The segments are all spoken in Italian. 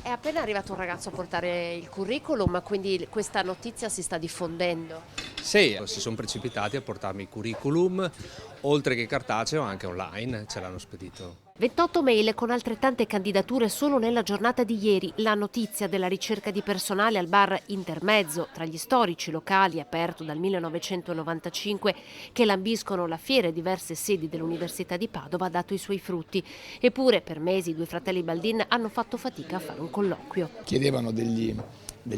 È appena arrivato un ragazzo a portare il curriculum, quindi questa notizia si sta diffondendo. Sì, si sono precipitati a portarmi il curriculum, oltre che cartaceo anche online, ce l'hanno spedito. 28 mail con altrettante candidature solo nella giornata di ieri. La notizia della ricerca di personale al bar Intermezzo, tra gli storici locali aperto dal 1995 che lambiscono la fiera e diverse sedi dell'Università di Padova, ha dato i suoi frutti. Eppure per mesi i due fratelli Baldin hanno fatto fatica a fare un colloquio. Chiedevano degli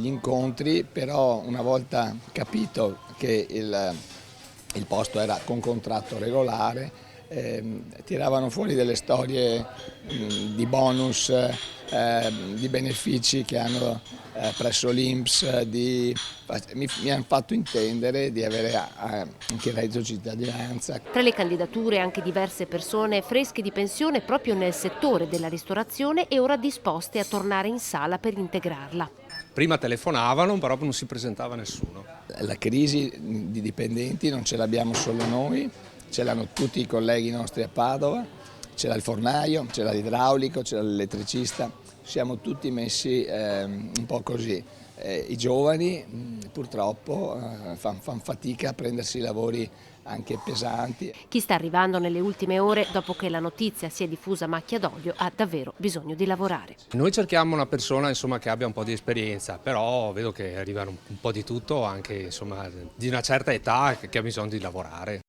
incontri, però una volta capito che il posto era con contratto regolare, tiravano fuori delle storie di bonus, di benefici che hanno presso l'INPS, mi hanno fatto intendere di avere anche il reddito di cittadinanza. Tra le candidature anche diverse persone fresche di pensione proprio nel settore della ristorazione e ora disposte a tornare in sala per integrarla. Prima telefonavano, però non si presentava nessuno. La crisi di dipendenti non ce l'abbiamo solo noi, ce l'hanno tutti i colleghi nostri a Padova, ce l'ha il fornaio, ce l'ha l'idraulico, ce l'ha l'elettricista, siamo tutti messi un po' così. I giovani purtroppo fanno fatica a prendersi lavori anche pesanti. Chi sta arrivando nelle ultime ore, dopo che la notizia si è diffusa a macchia d'olio, ha davvero bisogno di lavorare. Noi cerchiamo una persona insomma, che abbia un po' di esperienza, però vedo che arrivano un po' di tutto, anche insomma, di una certa età che ha bisogno di lavorare.